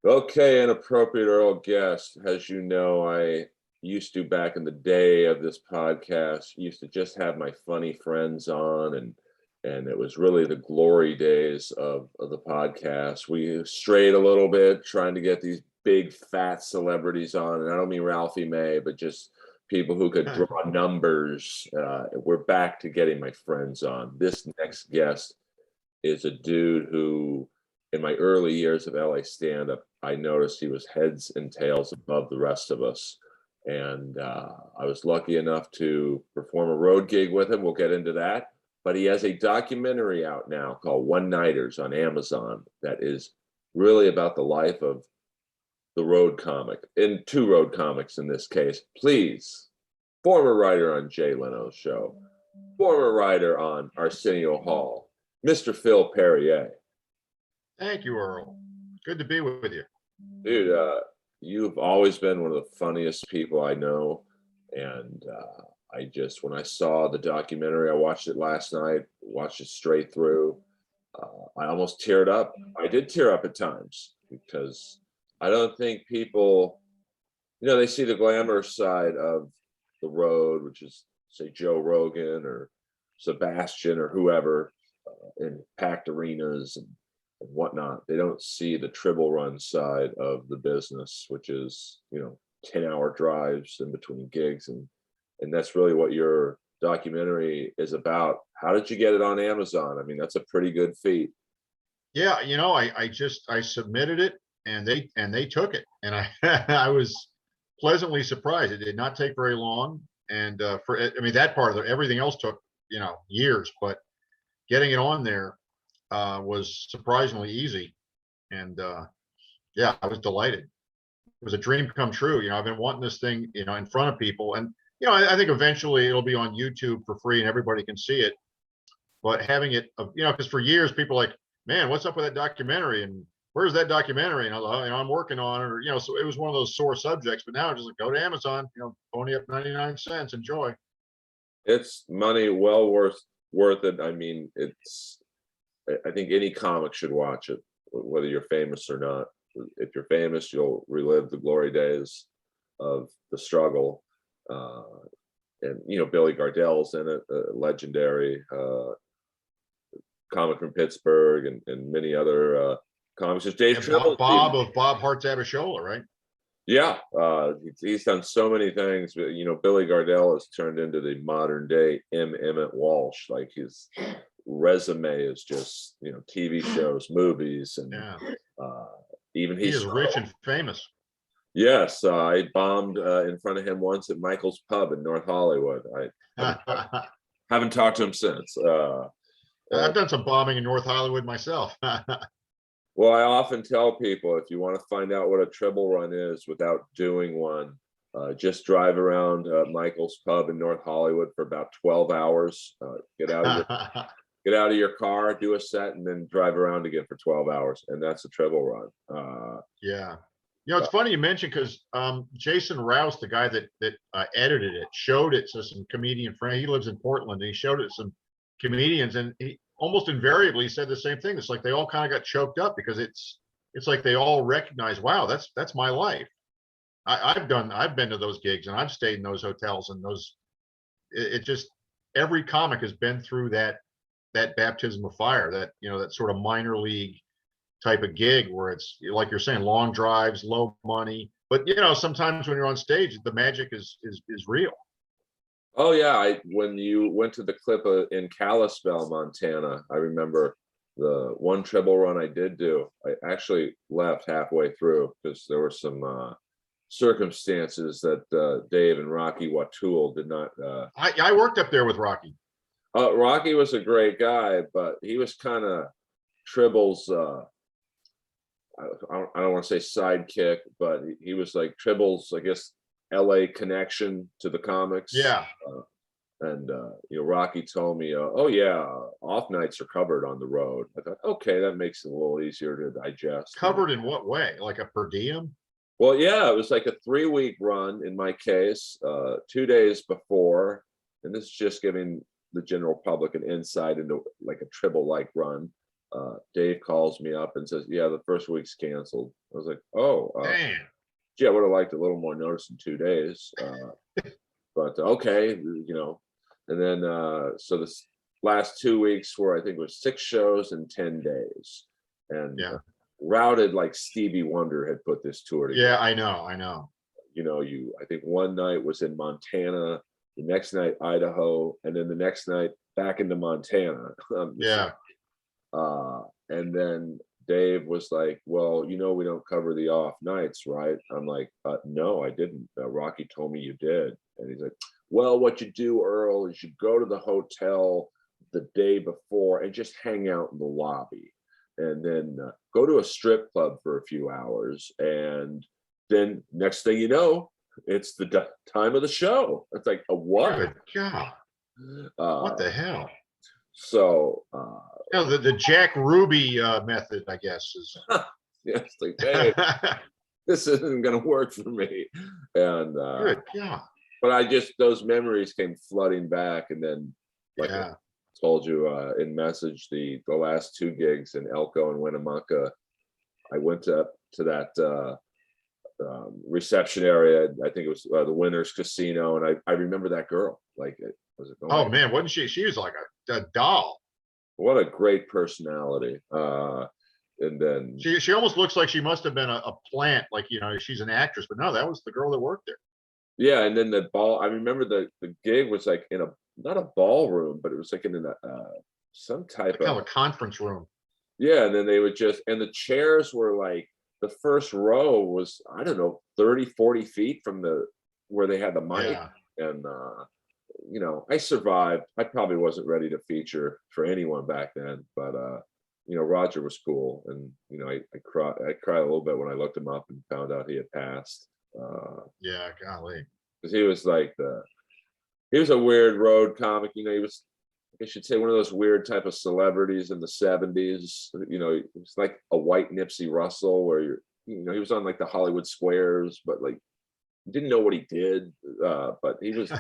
Okay, Inappropriate Earl guest. As you know, I used to, back in the day of this podcast, used to just have my funny friends on, and it was really the glory days of the podcast. We strayed a little bit trying to get these big fat celebrities on, and I don't mean Ralphie May, but just people who could draw numbers. We're back to getting my friends on. This next guest is a dude who, in my early years of LA stand-up, I noticed he was heads and tails above the rest of us. And I was lucky enough to perform a road gig with him. We'll get into that. But he has a documentary out now called One Nighters on Amazon that is really about the life of the road comic, and two road comics in this case. Please, former writer on Jay Leno's show, former writer on Arsenio Hall, Mr. Phil Perrier. Thank you, Earl. Good to be with you. Dude, you've always been one of the funniest people I know. And when I saw the documentary, I watched it last night, watched it straight through. I almost teared up. I did tear up at times because I don't think people, they see the glamorous side of the road, which is, say, Joe Rogan or Sebastian or whoever in packed arenas and whatnot. They don't see the Tribble Run side of the business, which is 10-hour drives in between gigs, and that's really what your documentary is about. How did you get it on Amazon? I mean, that's a pretty good feat. Yeah, I submitted it and they took it, and I I was pleasantly surprised. It did not take very long, and that part of it, everything else took years, but getting it on there was surprisingly easy, and yeah, I was delighted. It was a dream come true. I've been wanting this thing, in front of people, and I think eventually it'll be on YouTube for free and everybody can see it. But having it, because for years people are like, man, what's up with that documentary? And where's that documentary? And I was like, I'm working on it, or so it was one of those sore subjects. But now just like, go to Amazon, pony up 99 cents, enjoy. It's money well worth it. I mean, I think any comic should watch it, whether you're famous or not. If you're famous, you'll relive the glory days of the struggle. And Billy Gardell's in it, legendary comic from Pittsburgh, and many other comics. Just Dave Tribble, Bob of Bob Hart's Abishola, right? Yeah, he's done so many things. But Billy Gardell has turned into the modern day Emmett Walsh. Like, his resume is just TV shows, movies, and even he is rich and famous. Yes, I bombed in front of him once at Michael's Pub in North Hollywood. I haven't talked to him since. I've done some bombing in North Hollywood myself. Well, I often tell people, if you want to find out what a Tribble Run is without doing one, just drive around Michael's Pub in North Hollywood for about 12 hours. Get out of your car, do a set, and then drive around again for 12 hours, and that's a Tribble Run. Yeah. It's funny you mentioned, because Jason Rouse, the guy that edited it, showed it to some comedian friend. He lives in Portland, and he showed it to some comedians, and he almost invariably said the same thing. It's like they all kind of got choked up, because it's like they all recognize, wow, that's my life. I've been to those gigs, and I've stayed in those hotels, and it just, every comic has been through that baptism of fire, that sort of minor league type of gig, where it's like you're saying, long drives, low money, but sometimes when you're on stage, the magic is real. Oh yeah, when you went to the clip in Kalispell, Montana, I remember the one Tribble Run I did do. I actually left halfway through because there were some circumstances that Dave and Rocky Watul did not. I worked up there with Rocky. Rocky was a great guy, but he was kind of Tribble's. I don't want to say sidekick, but he was like Tribble's, I guess, LA connection to the comics. Yeah. Rocky told me, oh yeah, off nights are covered on the road. I thought, okay, that makes it a little easier to digest. Covered in what way? Like a per diem? Well, yeah, it was like a 3-week run in my case, 2 days before, and this is just giving the general public an insight into like a Tribble-like run. Dave calls me up and says, "Yeah, the first week's canceled." I was like, "Oh, Damn. gee, I would have liked a little more notice in 2 days." But okay, and then so this last 2 weeks were, I think it was 6 shows in 10 days, and Yeah. routed like Stevie Wonder had put this tour together. Yeah, I know. I know. I think one night was in Montana, the next night Idaho, and then the next night back into Montana. Yeah. And then Dave was like, "Well, we don't cover the off nights, right?" I'm like, "No, I didn't. Rocky told me you did." And he's like, "Well, what you do, Earl, is you go to the hotel the day before and just hang out in the lobby, and then go to a strip club for a few hours, and then next thing you know, it's the time of the show." It's like, a what? Good God. What the hell? So The Jack Ruby method, I guess, is. yeah, it's like, hey, this isn't gonna work for me. And Good God. but those memories came flooding back, and then, like I Yeah. told you in message, the last 2 gigs in Elko and Winnemucca, I went up to that reception area. I think it was the Winners Casino, and I remember that girl. Like, it was like, Oh man, wasn't she? She was like a doll. what a great personality. And then She almost looks like she must have been a plant, like she's an actress, but no, that was the girl that worked there. yeah, and then the ball. I remember the gig was like in a, not a ballroom, but it was like in a some type Like kind of, of a conference room. yeah. And then they would just, and the chairs were like, the first row was, I don't know, 30, 40 feet from the where they had the mic. Yeah. And I survived. I probably wasn't ready to feature for anyone back then, but Roger was cool, and I cried a little bit when I looked him up and found out he had passed. Yeah. Golly. Because he was a weird road comic. He was, I should say, one of those weird type of celebrities in the 70s. It was like a white Nipsey Russell, where he was on like the Hollywood Squares, but like you didn't know what he did. But he was,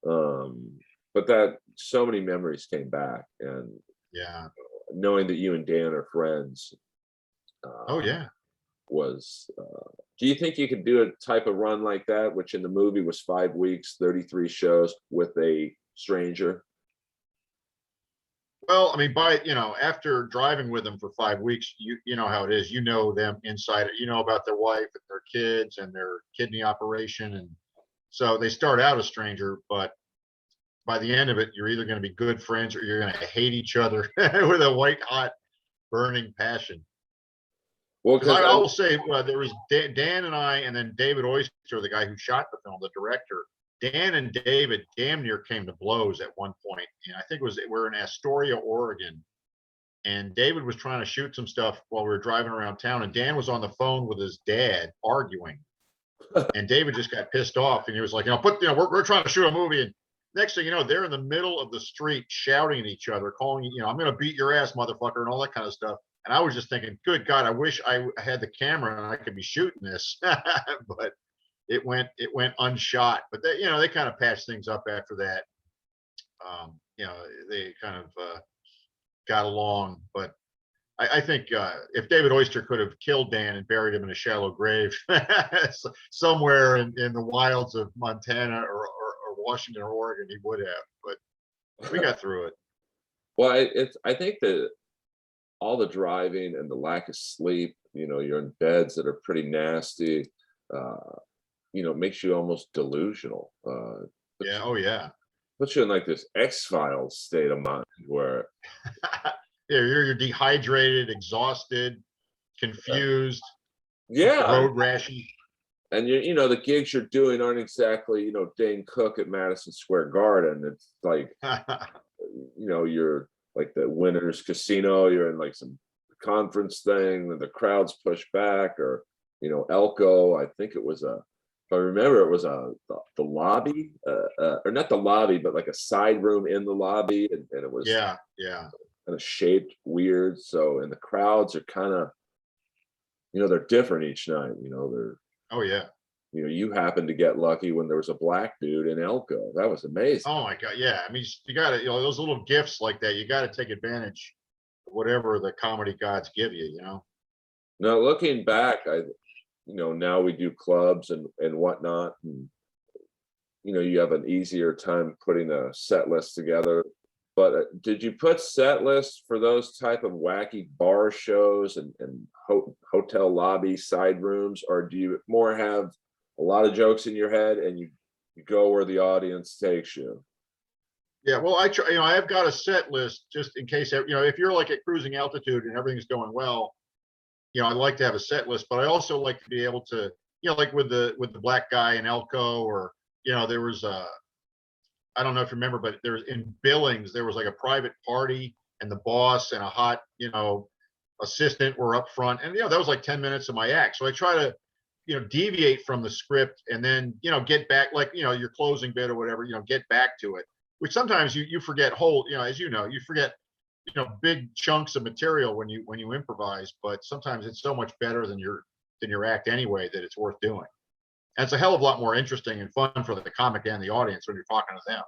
but that so many memories came back, and Yeah. knowing that you and Dan are friends, Oh yeah. was do you think you could do a type of run like that, which in the movie was 5 weeks, 33 shows with a stranger? Well, I mean, after driving with them for 5 weeks, you know how it is. You know them inside. You know about their wife and their kids and their kidney operation, and so they start out a stranger, but by the end of it, you're either going to be good friends or you're going to hate each other with a white hot burning passion. Well, Because because I will say, there was Dan and I, and then David Oyster, the guy who shot the film, the director. Dan and David damn near came to blows at one point. And I think we're in Astoria, Oregon, and David was trying to shoot some stuff while we were driving around town, and Dan was on the phone with his dad arguing, and David just got pissed off, and he was like, we're trying to shoot a movie, and next thing you know, they're in the middle of the street shouting at each other, calling, I'm going to beat your ass, motherfucker, and all that kind of stuff. And I was just thinking, good God, I wish I had the camera and I could be shooting this. But it went unshot. But they kind of patched things up after that. They kind of got along. But I think if David Oyster could have killed Dan and buried him in a shallow grave somewhere in the wilds of Montana or Washington or Oregon, he would have. But we got through it. well, I think that all the driving and the lack of sleep, you're in beds that are pretty nasty, makes you almost delusional. Yeah. Oh yeah. Puts you in like this X-Files state of mind where Yeah, you're dehydrated, exhausted, confused, yeah, road ration. and the gigs you're doing aren't exactly Dane Cook at Madison Square Garden. It's like you're like the Winners Casino, you're in like some conference thing and the crowd's pushed back, or Elko, I think it was if I remember, it was the lobby, or not the lobby, but like a side room in the lobby, and it was Yeah. kind of shaped weird. So, and the crowds are kind of, they're different each night. They're, Oh yeah. you happen to get lucky when there was a black dude in Elko. That was amazing. Oh my God. Yeah. I mean, you got to, those little gifts like that, you got to take advantage whatever the comedy gods give you, you know? Now, looking back, now we do clubs and whatnot, and you have an easier time putting a set list together. But did you put set lists for those type of wacky bar shows and hotel lobby side rooms, or do you more have a lot of jokes in your head and you go where the audience takes you? Yeah, well, I try, I have got a set list just in case, if you're like at cruising altitude and everything's going well, I like to have a set list, but I also like to be able to, like with the black guy in Elko, or, there was I don't know if you remember, but there's in Billings, there was like a private party and the boss and a hot, assistant were up front. And, that was like 10 minutes of my act. So I try to, deviate from the script and then, get back, like, your closing bit or whatever, get back to it, which sometimes you forget whole, as you forget, big chunks of material when you improvise, but sometimes it's so much better than your act anyway, that it's worth doing. And it's a hell of a lot more interesting and fun for the comic and the audience when you're talking to them.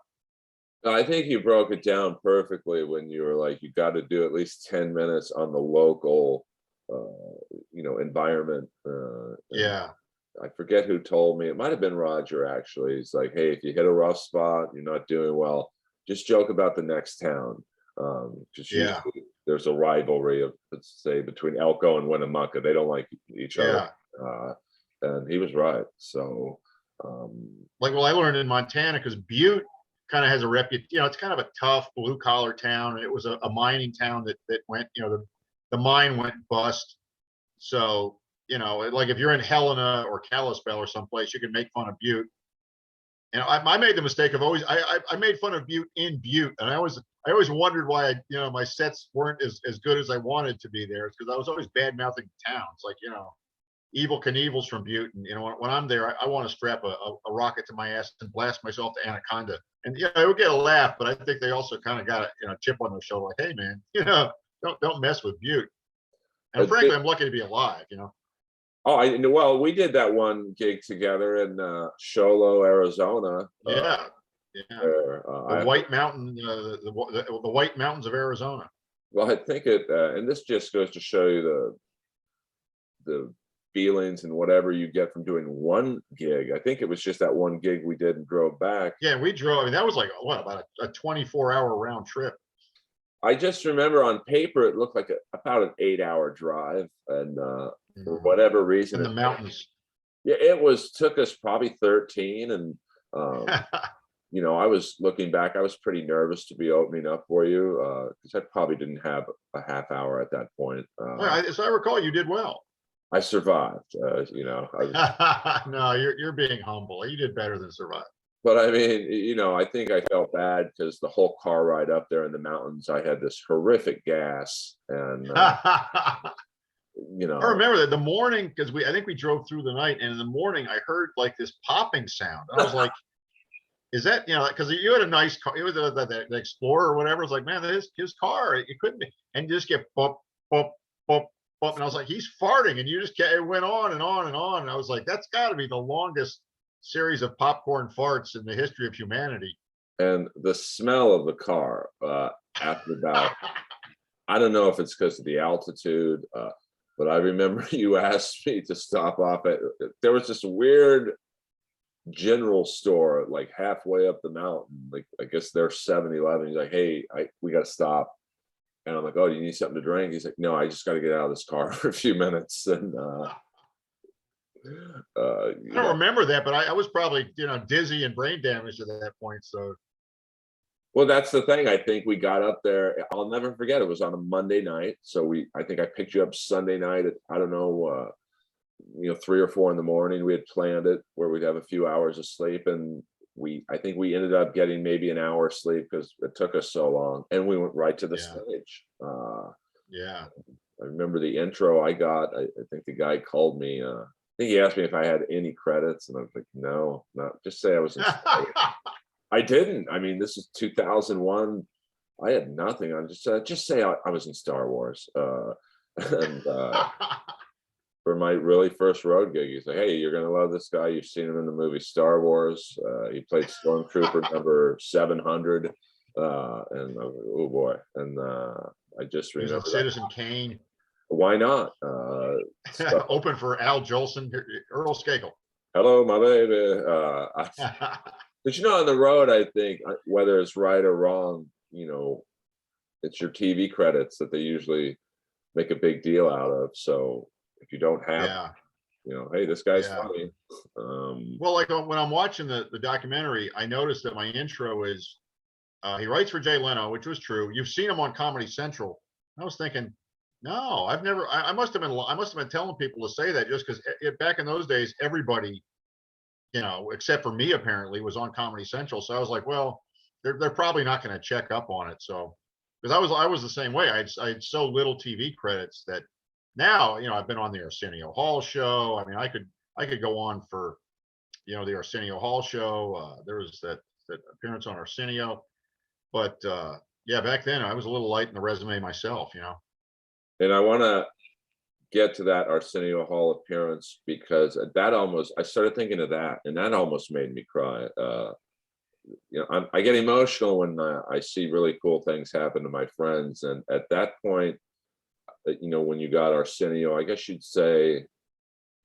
I think you broke it down perfectly when you were like, you got to do at least 10 minutes on the local, environment. Yeah. I forget who told me. It might have been Roger, actually. He's like, hey, if you hit a rough spot, you're not doing well, just joke about the next town. Just Yeah. usually there's a rivalry of, let's say, between Elko and Winnemucca. They don't like each other. And he was right. So, well, I learned in Montana because Butte kind of has a reputation. It's kind of a tough blue collar town, and it was a mining town that went, the mine went bust. So, like if you're in Helena or Kalispell or someplace, you can make fun of Butte. And I made the mistake of always I made fun of Butte in Butte, and I always wondered why my sets weren't as good as I wanted to be there. It's because I was always bad mouthing towns, like Evil Knievel's from Butte, and when I'm there, I want to strap a rocket to my ass and blast myself to Anaconda, and I would get a laugh, but I think they also kind of got a chip on their shoulder, like, hey man, don't mess with Butte. And frankly, I'm lucky to be alive. Oh, well, we did that one gig together in Sholo, Arizona. Yeah, Where, the White Mountain, the White Mountains of Arizona. Well, I think and this just goes to show you the feelings and whatever you get from doing one gig. I think it was just that one gig we did and drove back. Yeah, we drove. I mean, that was like about a 24-hour round trip. I just remember on paper it looked like about an 8-hour drive, and for whatever reason, in the mountains. Yeah, took us probably 13, and I was looking back, I was pretty nervous to be opening up for you because I probably didn't have a half hour at that point. As I recall, you did well. I survived. No, you're being humble. You did better than survive. But I mean, I think I felt bad because the whole car ride up there in the mountains, I had this horrific gas, and I remember that the morning, because I think we drove through the night, and in the morning I heard like this popping sound. I was like, is that because you had a nice car, it was the Explorer or whatever. It's like, man, his car, it couldn't be, and you just get bump bump bump bump, and I was like, he's farting, and it went on and on and on, and I was like, that's got to be the longest series of popcorn farts in the history of humanity. And the smell of the car after about, I don't know if it's because of the altitude, but I remember you asked me to stop off at, there was this weird general store like halfway up the mountain, like I guess there's 7-Eleven. He's like, hey, we got to stop. And I'm like, oh, do you need something to drink? He's like, no, I just got to get out of this car for a few minutes. And I don't remember that, but I was probably dizzy and brain damaged at that point. So, well, that's the thing. I think we got up there. I'll never forget. It was on a Monday night, so I think I picked you up Sunday night at, I don't know, 3 or 4 in the morning. We had planned it where we'd have a few hours of sleep, and I think we ended up getting maybe an hour sleep because it took us so long, and we went right to the stage. Yeah. I remember the intro I got. I think the guy called me. I think he asked me if I had any credits, and I was like, no, not, just say I was in stage. I didn't. I mean, this is 2001. I had nothing. I just say I was in Star Wars. And for my really first road gig, he's like, hey, you're gonna love this guy. You've seen him in the movie Star Wars. He played Stormtrooper number 700. And I was like, oh boy. And I just He was in remember that. Citizen Kane. Why not? Stuff like, Open for Al Jolson, Earl Skakel. hello, my baby. But on the road, I think whether it's right or wrong, it's your TV credits that they usually make a big deal out of. So if you don't have, Yeah, hey, this guy's yeah. funny. Well, like when I'm watching the documentary, I noticed that my intro is he writes for Jay Leno, which was true. You've seen him on Comedy Central. I was thinking, no, I've never. I must have been telling people to say that just because back in those days, everybody, except for me, apparently, was on Comedy Central. So I was like, well, they're probably not going to check up on it. So because I was the same way. I had so little TV credits that now, I've been on the Arsenio Hall show. I mean, I could go on for, the Arsenio Hall show. There was that appearance on Arsenio, but yeah, back then I was a little light in the resume myself. And I want to get to that Arsenio Hall appearance because I started thinking of that, and that almost made me cry. I get emotional when I see really cool things happen to my friends, and at that point, when you got Arsenio, I guess you'd say,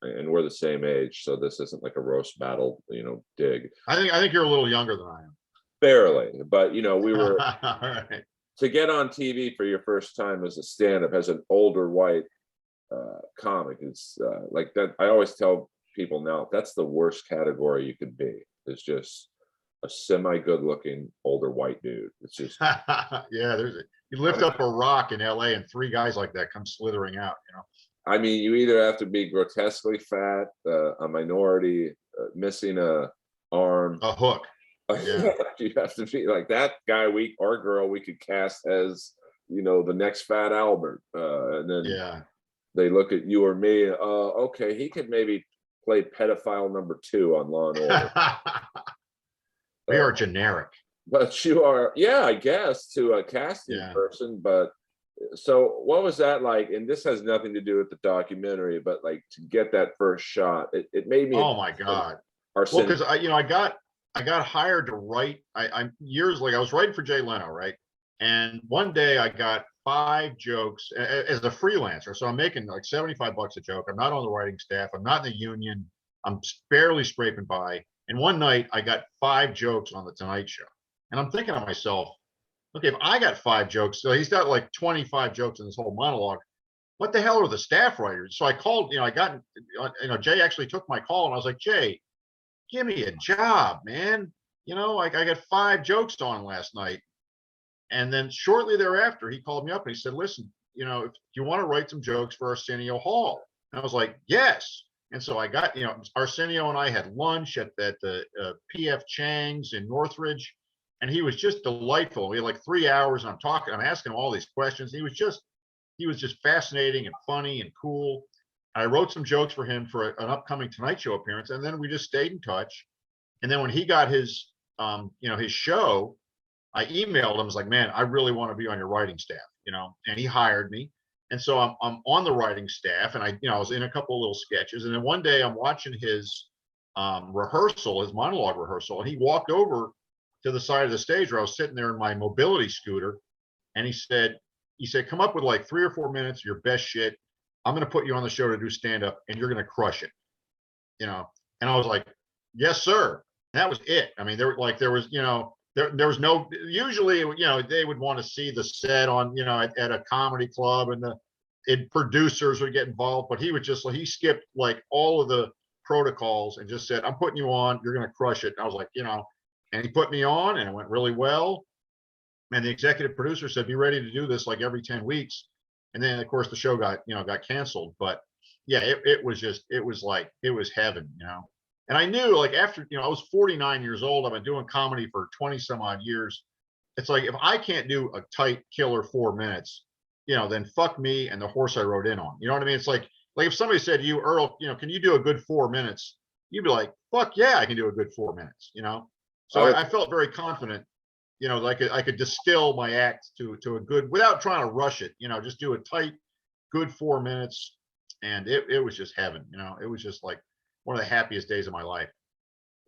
and we're the same age, so this isn't like a roast battle, dig. I think you're a little younger than I am. Barely, but we were All right. to get on TV for your first time as a stand-up as an older white comic is like that. I always tell people now that's the worst category you could be. It's just a semi-good looking older white dude. It's just Yeah, you lift up a rock in LA and three guys like that come slithering out. I mean, you either have to be grotesquely fat, a minority, missing a arm, A hook. Yeah. you have to be like that guy or girl we could cast as the next Fat Albert, and then Yeah. they look at you or me. Okay, he could maybe play pedophile number 2 on Law and Order. We are generic. But you are, yeah, I guess, to a casting person. But so what was that like? And this has nothing to do with the documentary, but like to get that first shot, it made me. Oh my God. Well, because I got hired to write. I was writing for Jay Leno, right? And one day I got 5 jokes as a freelancer. So I'm making like $75 a joke. I'm not on the writing staff. I'm not in the union. I'm barely scraping by. And one night I got 5 jokes on the Tonight Show. And I'm thinking to myself, okay, if I got 5 jokes, so he's got like 25 jokes in this whole monologue. What the hell are the staff writers? So I called, Jay actually took my call and I was like, Jay, give me a job, man. I got 5 jokes on last night. And then shortly thereafter, he called me up and he said, listen, if you want to write some jokes for Arsenio Hall. And I was like, yes. And so I got, Arsenio and I had lunch at the PF Chang's in Northridge. And he was just delightful. We had like 3 hours and I'm asking him all these questions. He was just fascinating and funny and cool. I wrote some jokes for him for an upcoming Tonight Show appearance. And then we just stayed in touch. And then when he got his show, I emailed him. I was like, man, I really want to be on your writing staff, and he hired me. And so I'm on the writing staff and I was in a couple of little sketches. And then one day I'm watching his rehearsal, his monologue rehearsal. And he walked over to the side of the stage where I was sitting there in my mobility scooter. And he said, come up with like 3 or 4 minutes of your best shit. I'm going to put you on the show to do stand up and you're going to crush it. And I was like, yes, sir. And that was it. I mean, there was no, usually, they would want to see the set on, at a comedy club and the producers would get involved, but he skipped like all of the protocols and just said, I'm putting you on, you're going to crush it. And I was like, and he put me on and it went really well. And the executive producer said, be ready to do this like every 10 weeks. And then of course the show got canceled, but yeah, it was heaven, And I knew like after, I was 49 years old, I've been doing comedy for 20 some odd years. It's like, if I can't do a tight killer 4 minutes, then fuck me and the horse I rode in on. You know what I mean? It's like if somebody said to you, Earl, can you do a good 4 minutes? You'd be like, fuck yeah, I can do a good 4 minutes, So I felt very confident, I could distill my act to a good, without trying to rush it, just do a tight, good 4 minutes. And it was just heaven, it was just like one of the happiest days of my life.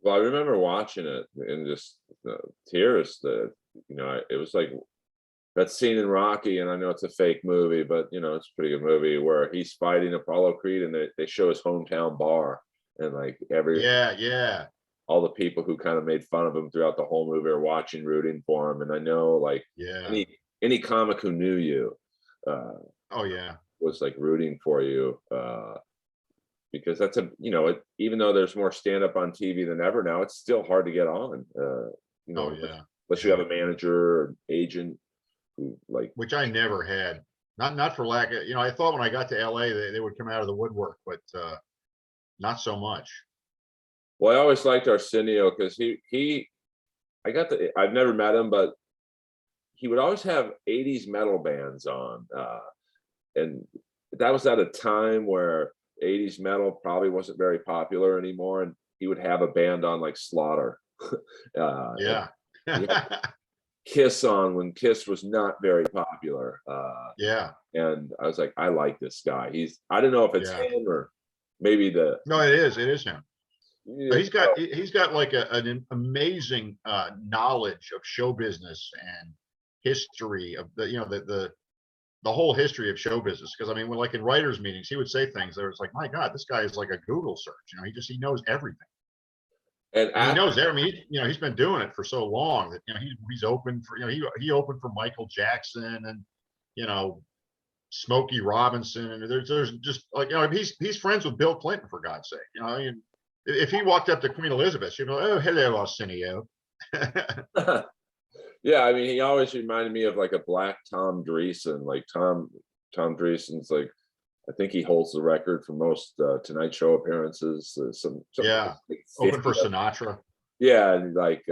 Well, I remember watching it and just tears. It was like that scene in Rocky, and I know it's a fake movie, but you know, it's a pretty good movie where he's fighting Apollo Creed and they show his hometown bar, and like Yeah. all the people who kind of made fun of him throughout the whole movie are watching, rooting for him. And I know like Yeah. any comic who knew you uh Oh yeah. was like rooting for you, because that's a, you know, even though there's more stand up on TV than ever now, it's still hard to get on, you Oh know, yeah. unless you have a manager or agent who like. Which I never had. Not for lack of, I thought when I got to LA they would come out of the woodwork, but not so much. Well, I always liked Arsenio because I've never met him, but he would always have 80s metal bands on, and that was at a time where 80s metal probably wasn't very popular anymore, and he would have a band on like Slaughter. And Yeah. he had Kiss on when Kiss was not very popular, Yeah. and I was like, I like this guy. I don't know if it's Yeah. him or maybe the. No, it is him. But Yeah, he's got like an amazing knowledge of show business and history of the whole history of show business. Because I mean, when like in writers' meetings, he would say things that was like, my God, this guy is like a Google search. He knows everything. and And he after, knows everything. He's been doing it for so long that he's open for he opened for Michael Jackson and you know Smokey Robinson, and there's just like he's friends with Bill Clinton, for God's sake. And if he walked up to Queen Elizabeth, she'd be like, "Oh, hello, Arsenio." yeah, I mean, he always reminded me of like a black Tom Dreesen. Like Tom Dreesen's like, I think he holds the record for most Tonight Show appearances. Some Yeah, like open 50 for Sinatra. Yeah, and like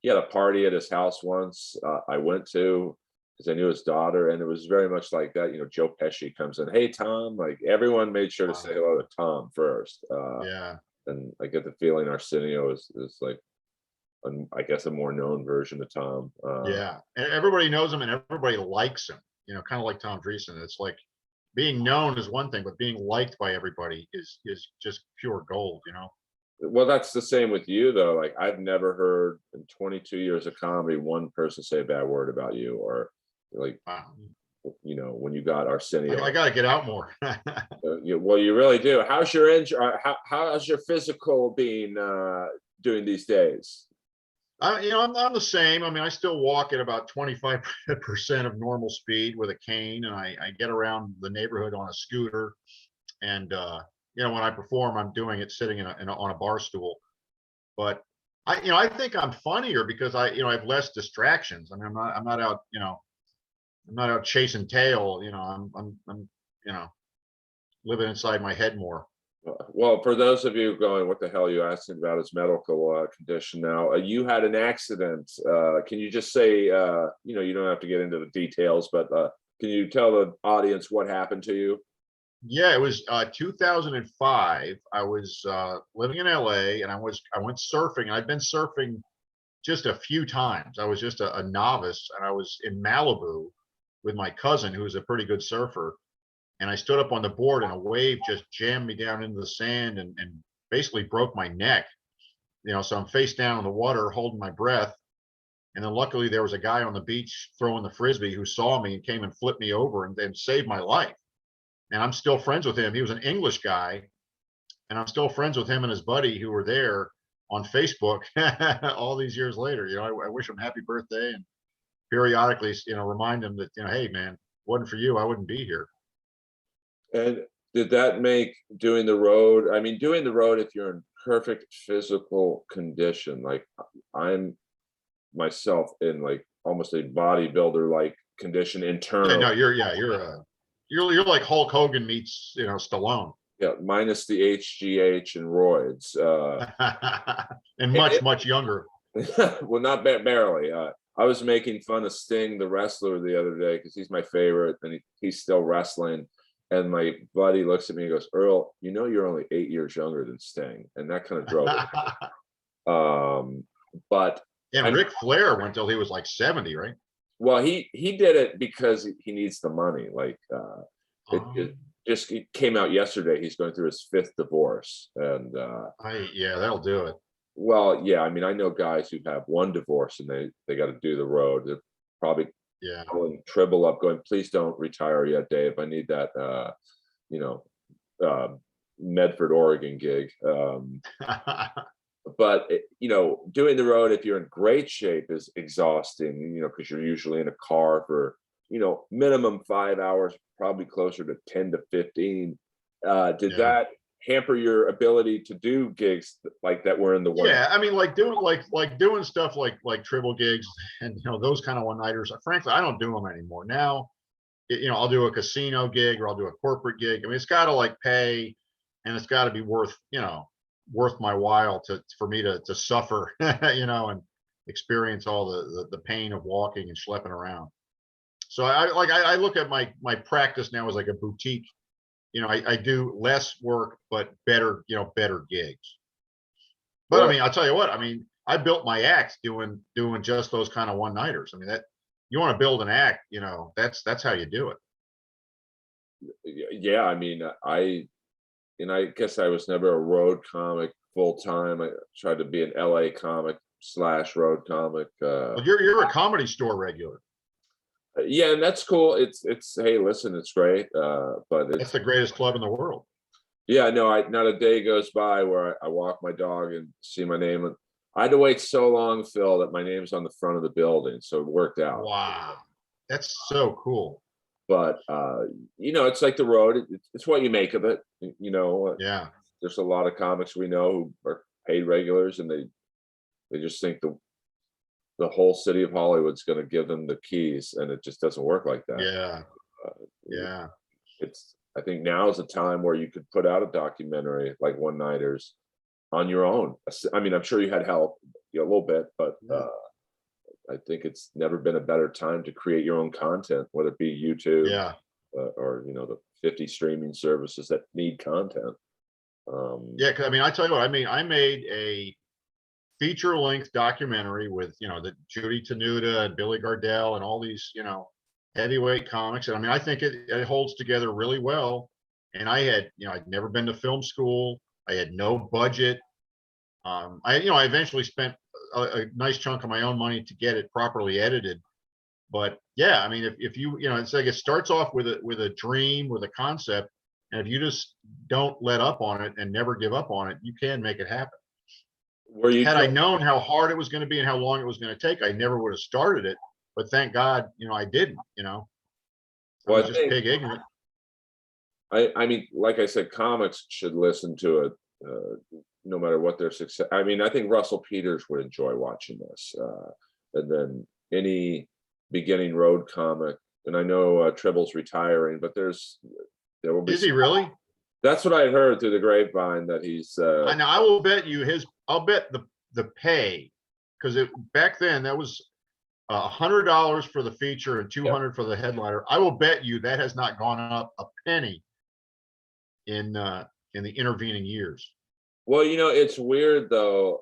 he had a party at his house once. I went to because I knew his daughter, and it was very much like that. Joe Pesci comes in, "Hey Tom," like everyone made sure to say hello to Tom first. Yeah, And I get the feeling Arsenio is like, I guess, a more known version of Tom. yeah, and everybody knows him and everybody likes him. Kind of like Tom Dreesen. It's like being known is one thing, but being liked by everybody is just pure gold. Well, that's the same with you though. Like I've never heard in 22 years of comedy one person say a bad word about you, or like, Wow. when you got Arsenio. I got to get out more. Well, you really do. How's your injury? How's your physical being doing these days? I'm the same. I mean, I still walk at about 25% of normal speed with a cane, and I get around the neighborhood on a scooter. And when I perform, I'm doing it sitting on a bar stool. But I think I'm funnier because I have less distractions. I mean, I'm not out, I'm not out chasing tail. I'm living inside my head more. Well, for those of you going, what the hell are you asking about his medical condition now? You had an accident. Can you just say, you don't have to get into the details, but can you tell the audience what happened to you? Yeah, it was 2005. I was living in LA, and I went surfing. And I'd been surfing just a few times. I was just a novice, and I was in Malibu with my cousin, who was a pretty good surfer. And I stood up on the board, and a wave just jammed me down into the sand and basically broke my neck. So I'm face down in the water, holding my breath. And then luckily there was a guy on the beach throwing the frisbee who saw me and came and flipped me over and saved my life. And I'm still friends with him. He was an English guy, and I'm still friends with him and his buddy who were there on Facebook all these years later. I wish him happy birthday and periodically, remind him that, hey man, wasn't for you, I wouldn't be here. And did that make doing the road? I mean, doing the road, if you're in perfect physical condition, like I'm myself in like almost a bodybuilder like condition Yeah, internal. no, you're like Hulk Hogan meets, Stallone. Yeah, minus the HGH and roids. And much younger. Well, not barely. I was making fun of Sting, the wrestler, the other day because he's my favorite, and he's still wrestling. And my buddy looks at me and goes, "Earl, you're only 8 years younger than Sting," and that kind of drove it. But And Ric Flair went till he was like 70, right? well, he did it because he needs the money. Like it just came out yesterday. He's going through his 5th divorce, and yeah, that'll do it. well, yeah. I mean, I know guys who have one divorce and they got to do the road. They're probably Yeah. calling Tribble up going, please don't retire yet, Dave. I need that, you know, Medford, Oregon gig. But doing the road if you're in great shape is exhausting, because you're usually in a car for, minimum 5 hours, probably closer to 10 to 15. Did Yeah. that hamper your ability to do gigs like that were in the one? Yeah, I mean, like doing stuff like Tribble gigs and those kind of one-nighters. Frankly, I don't do them anymore. Now, I'll do a casino gig or I'll do a corporate gig. I mean, it's got to like pay, and it's got to be worth my while for me to suffer, and experience all the pain of walking and schlepping around. So I look at my practice now as like a boutique. I do less work but better gigs. But Well, I mean, I'll tell you what, I mean, I built my act doing just those kind of one-nighters. I mean, that you want to build an act, that's how you do it. yeah, I mean, I guess I was never a road comic full time. I tried to be an LA comic / road comic. But you're a Comedy Store regular. Yeah, and that's cool. It's hey, listen, it's great. But That's it's the greatest club in the world. yeah, no, not a day goes by where I walk my dog and see my name. And I had to wait so long, Phil, that my name's on the front of the building, so it worked out. Wow, that's so cool. But it's like the road. It's what you make of it. Yeah. There's a lot of comics we know who are paid regulars, and they just think the whole city of Hollywood's going to give them the keys, and it just doesn't work like that. Yeah. Uh, Yeah. I think now is a time where you could put out a documentary like One Nighters on your own. I mean, I'm sure you had help a little bit, but I think it's never been a better time to create your own content, whether it be YouTube Yeah. or the 50 streaming services that need content. Yeah. Cause I mean, I tell you what, I made a feature-length documentary with, the Judy Tenuta and Billy Gardell and all these, heavyweight comics. And I mean, I think it holds together really well. And I'd never been to film school. I had no budget. I eventually spent a nice chunk of my own money to get it properly edited. But yeah, I mean, if you, it's like it starts off with a dream, with a concept. And if you just don't let up on it and never give up on it, you can make it happen. Had I known how hard it was going to be and how long it was going to take, I never would have started it. But thank God, I didn't, I was just pig ignorant. I mean, like I said, comics should listen to it, no matter what their success. I mean, I think Russell Peters would enjoy watching this, and then any beginning road comic. And I know Tribble's retiring, but there will be. Is he really? That's what I heard through the grapevine, that he's. I know. I will bet you I'll bet the pay, because back then that was $100 for the feature and $200 for the headliner. I will bet you that has not gone up a penny in the intervening years. Well, it's weird though.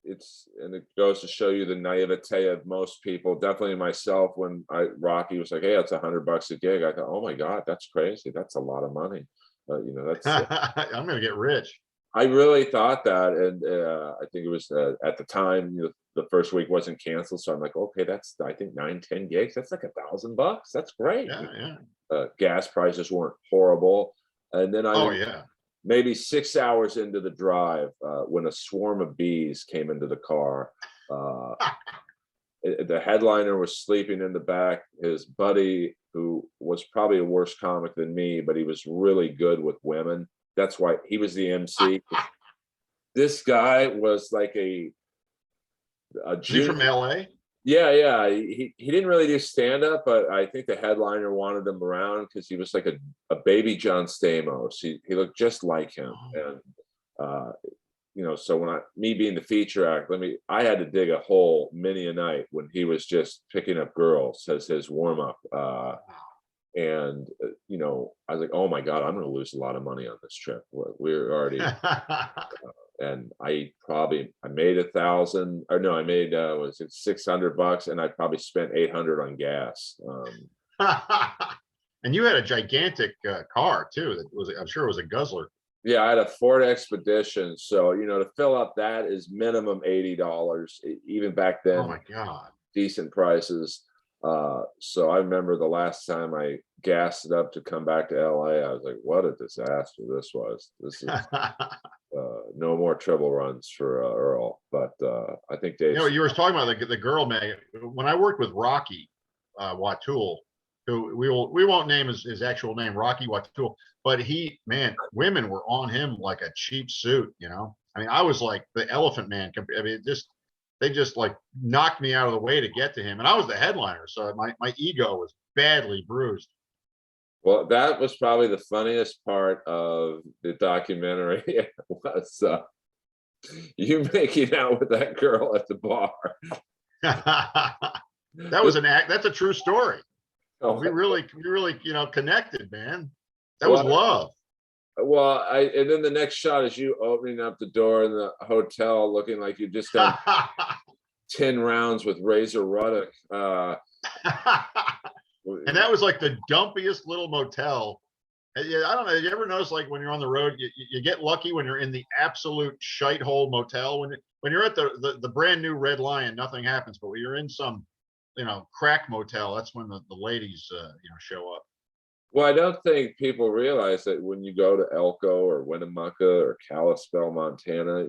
And it goes to show you the naivete of most people, definitely myself. When Rocky was like, "Hey, it's $100 a gig," I thought, "Oh my God, that's crazy. That's a lot of money." That's. I'm going to get rich. I really thought that, and I think it was at the time, the first week wasn't canceled, so I'm like, okay, that's I think 9-10 gigs. That's like $1,000. That's great. Yeah. Gas prices weren't horrible, and then maybe 6 hours into the drive, when a swarm of bees came into the car. The headliner was sleeping in the back. His buddy, who was probably a worse comic than me, but he was really good with women. That's why he was the MC. This guy was like a Is he from LA? Yeah. He didn't really do stand up, but I think the headliner wanted him around because he was like a baby John Stamos. He looked just like him, and so when me being the feature act, I had to dig a hole many a night when he was just picking up girls as his warm up. And I was like, oh my God, I'm going to lose a lot of money on this trip. We're already, and I made 1,000, or no, I made was it $600, and I probably spent 800 on gas. And you had a gigantic car too. I'm sure it was a guzzler. Yeah, I had a Ford Expedition, so to fill up that is minimum $80. Even back then, oh my God, decent prices. So I remember the last time I gassed it up to come back to LA, I was like, what a disaster this was. This is no more triple runs for Earl. But I think You Dave. know, you were talking about the girl, Meg. When I worked with Rocky Watul, who we won't name his actual name, Rocky Watul, but man, women were on him like a cheap suit. You know, I mean, I was like the Elephant Man. I mean, they just like knocked me out of the way to get to him, and I was the headliner, so my ego was badly bruised. Well, that was probably the funniest part of the documentary was you making out with that girl at the bar. That was an act. That's a true story. Oh, We really, connected, man. That was well, love. well, and then the next shot is you opening up the door in the hotel, looking like you just done 10 rounds with Razor Ruddock. And that was like the dumpiest little motel. Yeah, I don't know. You ever notice, like, when you're on the road, you get lucky when you're in the absolute shite hole motel. When you're at the brand new Red Lion, nothing happens. But when you're in some, crack motel, that's when the ladies, show up. Well, I don't think people realize that when you go to Elko or Winnemucca or Kalispell, Montana,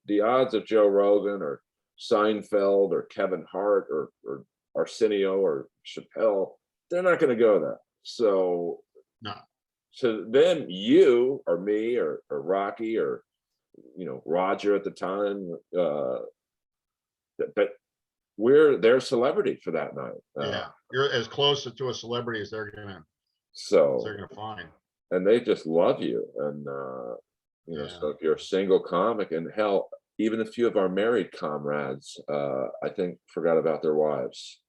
the odds of Joe Rogan or Seinfeld or Kevin Hart or Arsenio or Chappelle, they're not going to go there. So, No. to them, you or me or Rocky or Roger at the time, but we're their celebrity for that night. Yeah, you're as close to a celebrity as they're gonna So find. and they just love you, and so if you're a single comic, and hell, even a few of our married comrades, I think, forgot about their wives.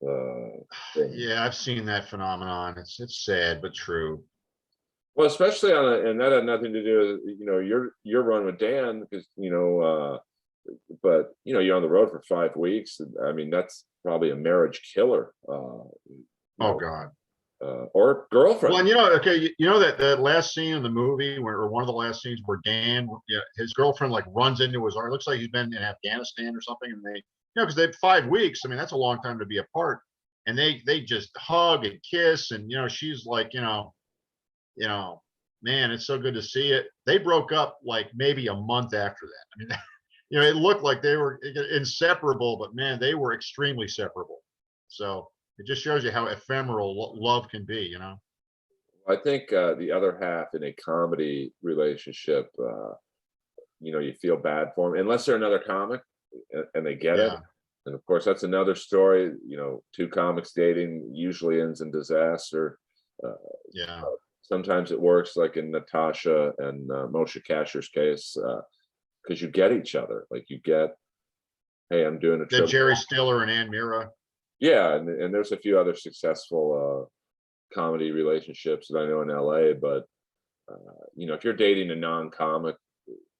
Yeah, I've seen that phenomenon. It's sad but true. Well, especially and that had nothing to do with your run with Dan, because but you're on the road for 5 weeks. I mean, that's probably a marriage killer. Oh God. Or girlfriend. Well, and okay, that last scene in the movie, or one of the last scenes where Dan, his girlfriend like runs into his arm. Looks like he's been in Afghanistan or something, and they, because they have 5 weeks. I mean, that's a long time to be apart, and they just hug and kiss, and she's like, man, it's so good to see it. They broke up like maybe a month after that. I mean, it looked like they were inseparable, but man, they were extremely separable. So it just shows you how ephemeral love can be, I think the other half in a comedy relationship, you feel bad for them, unless they're another comic and they get it. And of course, that's another story. Two comics dating usually ends in disaster. Sometimes it works, like in Natasha and Moshe Kasher's case, because you get each other. Like you get, hey, I'm doing a trip. Jerry Stiller and Ann Mira. Yeah, and there's a few other successful comedy relationships that I know in LA, but if you're dating a non-comic,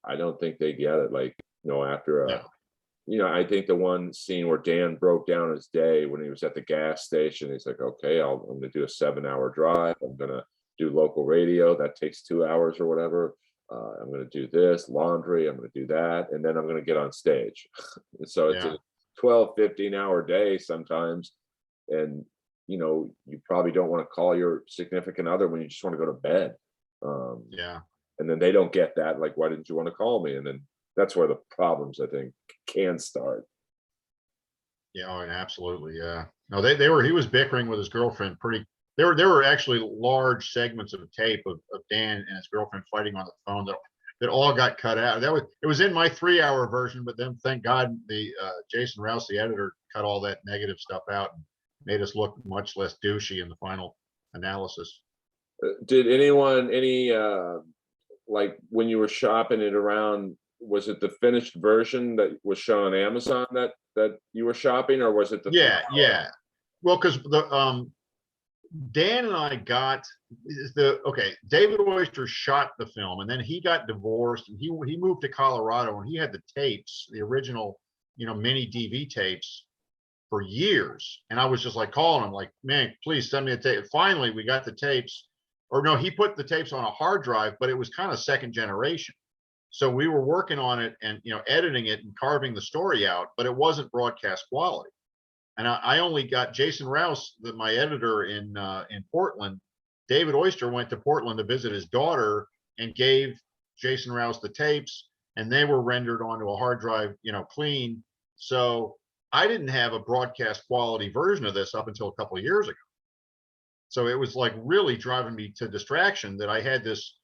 I don't think they get it. Like, after I think the one scene where Dan broke down his day when he was at the gas station, he's like, okay, I'm going to do a 7-hour drive. I'm going to do local radio. That takes 2 hours or whatever. I'm going to do this, laundry. I'm going to do that. And then I'm going to get on stage. So it's a 12, 15-hour day sometimes. And, you probably don't want to call your significant other when you just want to go to bed. And then they don't get that. Like, why didn't you want to call me? And then that's where the problems, I think, can start. Yeah, absolutely. Yeah. No, he was bickering with his girlfriend pretty. There were actually large segments of tape of Dan and his girlfriend fighting on the phone that all got cut out. It was in my 3-hour version, but then thank God the Jason Rouse, the editor, cut all that negative stuff out and made us look much less douchey in the final analysis. Did anyone, like when you were shopping it around, was it the finished version that was shown on Amazon that you were shopping, or was it the? Yeah. Well, because Dan and I got David Oyster shot the film, and then he got divorced, and he moved to Colorado, and he had the tapes, the original, mini DV tapes for years. And I was just like calling him, like, man, please send me a tape. Finally, we got the tapes, or no, he put the tapes on a hard drive, but it was kind of second generation. So we were working on it and, editing it and carving the story out, but it wasn't broadcast quality. And I only got Jason Rouse, my editor in Portland. David Oyster went to Portland to visit his daughter and gave Jason Rouse the tapes, and they were rendered onto a hard drive, clean. So I didn't have a broadcast quality version of this up until a couple of years ago. So it was like really driving me to distraction that I had this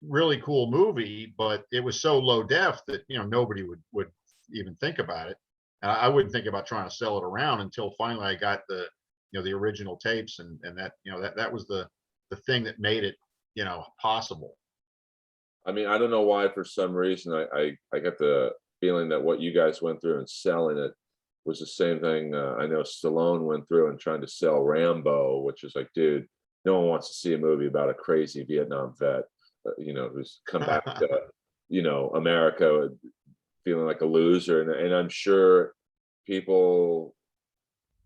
really cool movie, but it was so low def that nobody would even think about it. I wouldn't think about trying to sell it around until finally I got the original tapes, and that was the thing that made it possible. I mean, I don't know why, for some reason, I got the feeling that what you guys went through in selling it was the same thing I know Stallone went through in trying to sell Rambo, which is like, dude, no one wants to see a movie about a crazy Vietnam vet, who's come back to, America feeling like a loser. And I'm sure people,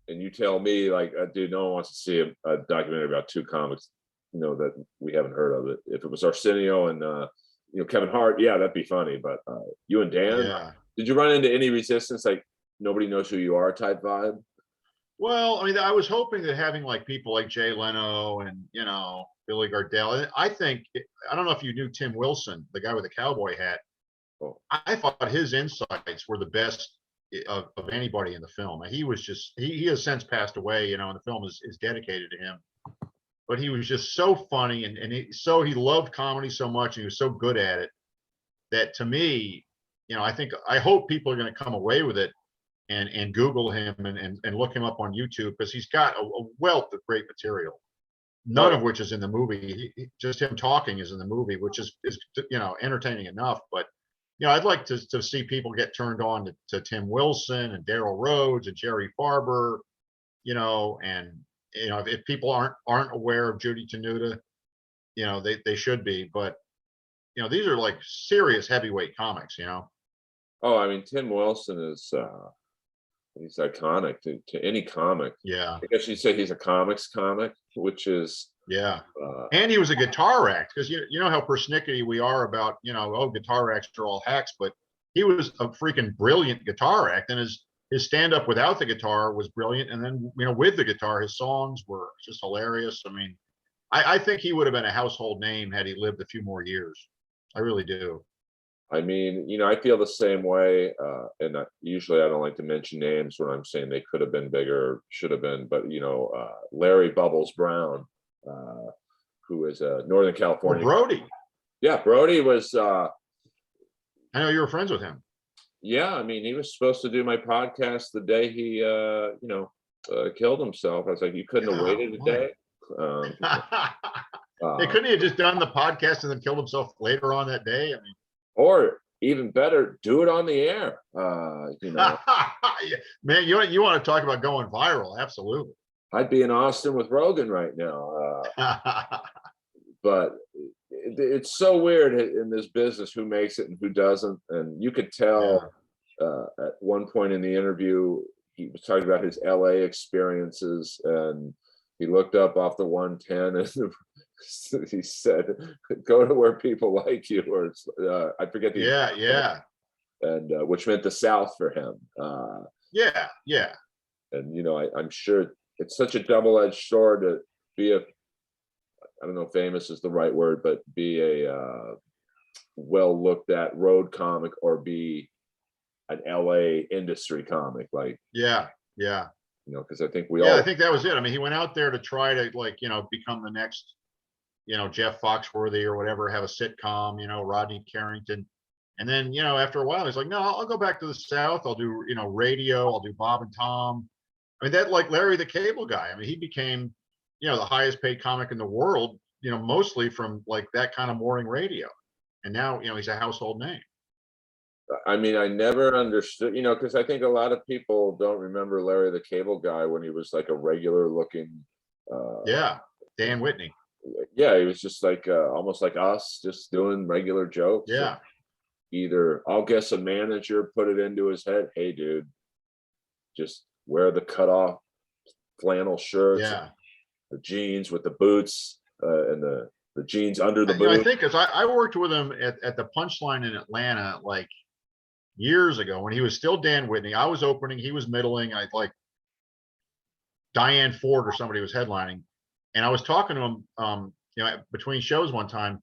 and you tell me, like, dude, no one wants to see a documentary about two comics, that we haven't heard of it. If it was Arsenio and, Kevin Hart, yeah, that'd be funny. But you and Dan, Yeah. did you run into any resistance, like nobody knows who you are type vibe? Well, I mean, I was hoping that having like people like Jay Leno and Billy Gardell, and I don't know if you knew Tim Wilson, the guy with the cowboy hat. Oh. I thought his insights were the best of anybody in the film. He was just he has since passed away, and the film is dedicated to him. But he was just so funny, and he loved comedy so much, and he was so good at it that, to me, I hope people are going to come away with it and Google him and look him up on YouTube, because he's got a wealth of great material, none of which is in the movie. Just him talking is in the movie, which is entertaining enough. But I'd like to see people get turned on to Tim Wilson and Daryl Rhodes and Jerry Farber, and if people aren't aware of Judy Tenuta, they should be. But these are like serious heavyweight comics. Oh, I mean, Tim Wilson is he's iconic to any comic. Yeah. I guess you'd say he's a comics comic, which is Yeah. And he was a guitar act, because you know how persnickety we are about, guitar acts are all hacks, but he was a freaking brilliant guitar act, and his stand-up without the guitar was brilliant, and then with the guitar, his songs were just hilarious. I mean, I think he would have been a household name had he lived a few more years. I really do. I mean, I feel the same way, and usually I don't like to mention names when I'm saying they could have been bigger, should have been, but Larry Bubbles Brown, who is a Northern California. Brody. Yeah, Brody was. I know you were friends with him. Yeah, I mean, he was supposed to do my podcast the day he, killed himself. I was like, you couldn't have waited a day. Couldn't he have just done the podcast and then killed himself later on that day? I mean, or even better, do it on the air. Man, you want to talk about going viral? Absolutely. I'd be in Austin with Rogan right now. But it's so weird in this business who makes it and who doesn't. And you could tell at one point in the interview, he was talking about his LA experiences, and he looked up off the 110 and he said, go to where people like you, or I forget the and which meant the South for him. And I'm sure it's such a double-edged sword to be I don't know if famous is the right word, but be a well looked at road comic, or be an LA industry comic, like because I think I think that was it. I mean, he went out there to try to become the next Jeff Foxworthy or whatever, have a sitcom, Rodney Carrington. And then, after a while, he's like, no, I'll go back to the South. I'll do, radio. I'll do Bob and Tom. I mean, that, like Larry the Cable Guy. I mean, he became, the highest paid comic in the world, mostly from like that kind of morning radio. And now, he's a household name. I mean, I never understood, because I think a lot of people don't remember Larry the Cable Guy when he was like a regular looking. Dan Whitney. Yeah, he was just like almost like us, just doing regular jokes. Yeah. Either I'll guess a manager put it into his head, hey, dude, just wear the cutoff flannel shirts, the jeans with the boots, and the jeans under the boots. I think because I worked with him at the Punchline in Atlanta like years ago when he was still Dan Whitney. I was opening, he was middling. Diane Ford or somebody was headlining, and I was talking to him, between shows one time,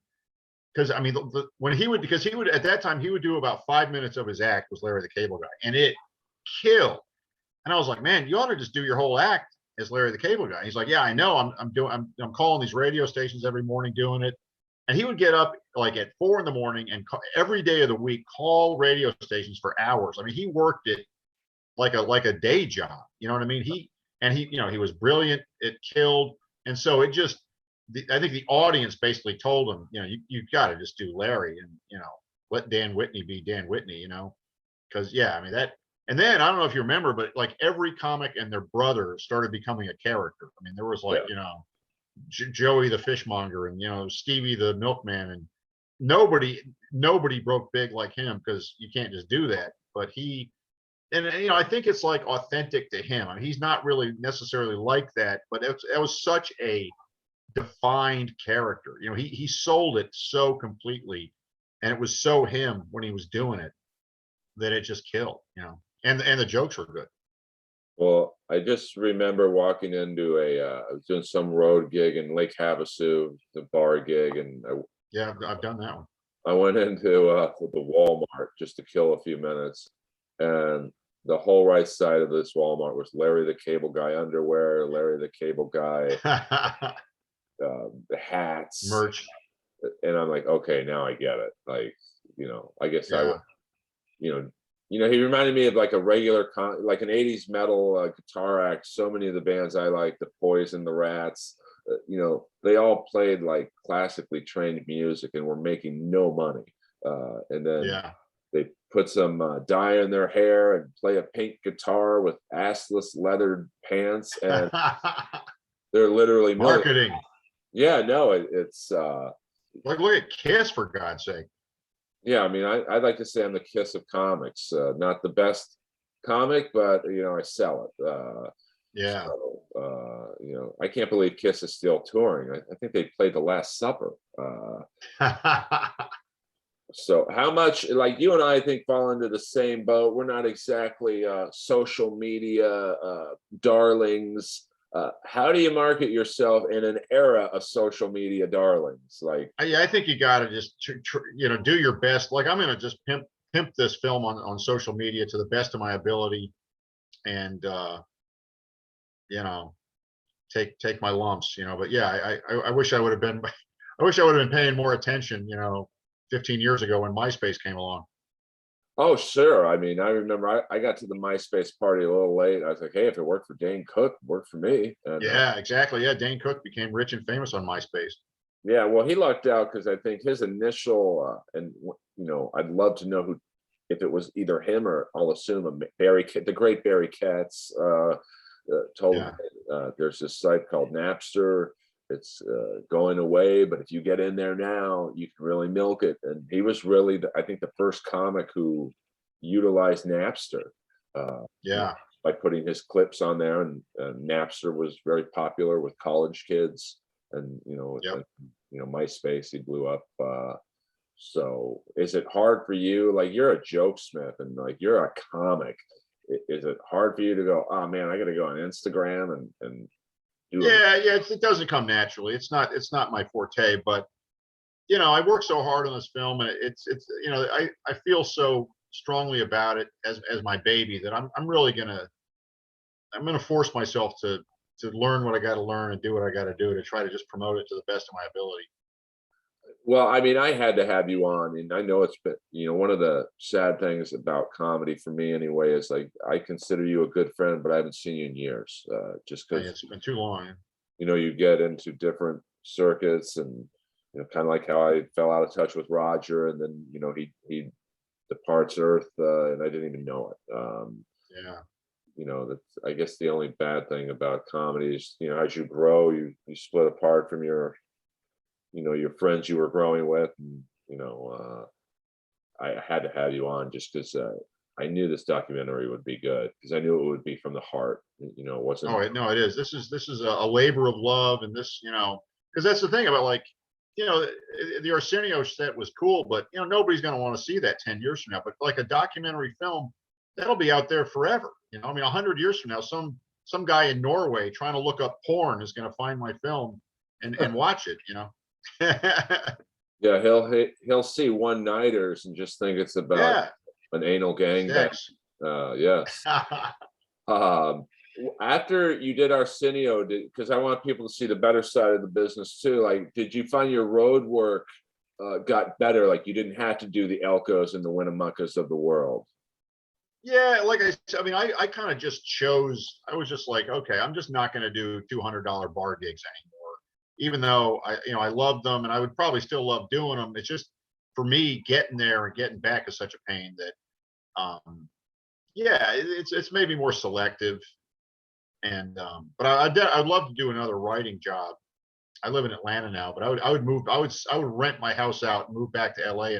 because I mean, when he would, because he would at that time he would do about 5 minutes of his act was Larry the Cable Guy, and it killed. And I was like, man, you ought to just do your whole act as Larry the Cable Guy. He's like, yeah, I know. I'm calling these radio stations every morning doing it. And he would get up like at 4 a.m. and every day of the week call radio stations for hours. I mean, he worked it like a day job. You know what I mean? He was brilliant. It killed. And so it just, I think the audience basically told him, you got to just do Larry and, let Dan Whitney be Dan Whitney, because yeah, I mean that. And then I don't know if you remember, but like every comic and their brother started becoming a character. I mean, there was like, Joey the fishmonger and, Stevie the milkman, and nobody broke big like him, because you can't just do that. But I think it's like authentic to him. I mean, he's not really necessarily like that, but it was such a defined character. He sold it so completely, and it was so him when he was doing it, that it just killed, and the jokes were good. Well, I just remember walking into I was doing some road gig in Lake Havasu, the bar gig, and Yeah, I've done that one. I went into the Walmart just to kill a few minutes, and the whole right side of this Walmart was Larry the Cable Guy underwear, Larry the Cable Guy, the hats, Merch. and I'm like, okay, now I get it. Like, I guess I would, Yeah. he reminded me of like a regular like an 80s metal guitar act. So many of the bands I like, the Poison, the Rats, they all played like classically trained music and were making no money. And then they put some dye in their hair and play a pink guitar with assless leather pants, and they're literally marketing. Yeah, no, it's like, look at Kiss, for God's sake. Yeah, I mean, I'd like to say I'm the Kiss of comics. Not the best comic, but I sell it. Yeah. So, I can't believe Kiss is still touring. I think they played the Last Supper. So how much, like you and I think, fall into the same boat. We're not exactly social media darlings. How do you market yourself in an era of social media darlings? Like, I think you got to just do your best. Like, I'm going to just pimp this film on social media to the best of my ability, and take my lumps. But yeah, I wish I would have been. I wish I would have been paying more attention. 15 years ago when MySpace came along. Oh, sure. I mean, I remember I got to the MySpace party a little late. I was like, hey, if it worked for Dane Cook, it worked for me. And, yeah, exactly. Yeah, Dane Cook became rich and famous on MySpace. Yeah, well, he lucked out because I think his initial, I'd love to know if it was either him or I'll assume the great Barry Katz told me there's this site called Napster. It's going away, but if you get in there now, you can really milk it. And he was really, I think, the first comic who utilized Napster. By putting his clips on there, and Napster was very popular with college kids, and MySpace, he blew up. So is it hard for you? Like, you're a jokesmith and like you're a comic. Is it hard for you to go, oh man, I got to go on Instagram and it doesn't come naturally. It's not my forte, but I worked so hard on this film, and it's I feel so strongly about it as my baby that I'm really gonna force myself to learn what I got to learn and do what I got to do to try to just promote it to the best of my ability. Well, I mean, I had to have you on, and I know it's been, one of the sad things about comedy for me anyway, is like, I consider you a good friend, but I haven't seen you in years, just because it's been too long. You get into different circuits, and, kind of like how I fell out of touch with Roger, and then, he departs Earth, and I didn't even know it. That's, I guess, the only bad thing about comedy is, as you grow, you split apart from your friends you were growing with, and I had to have you on just because I knew this documentary would be good, because I knew it would be from the heart. It wasn't. Oh no, it is. This is a labor of love, and this, because that's the thing about, like, the Arsenio set was cool, but nobody's going to want to see that 10 years from now. But like a documentary film, that'll be out there forever. I mean, 100 years from now, some some guy in Norway trying to look up porn is going to find my film and watch it, you know? Yeah, he'll see one-nighters and just think it's about Yeah, an anal gangbang. sex. Yes. After you did Arsenio, because I want people to see the better side of the business too. Like, did you find your road work got better? Like, you didn't have to do the Elkos and the Winnemuccas of the world. Yeah, like I said, I mean, I kind of just chose. I was just like, okay, I'm just not going to do $200 bar gigs anymore. Even though I love them, and I would probably still love doing them. It's just for me getting there and getting back is such a pain that, yeah, it's maybe more selective. And but I'd love to do another writing job. I live in Atlanta now, but I would move. I would rent my house out and move back to LA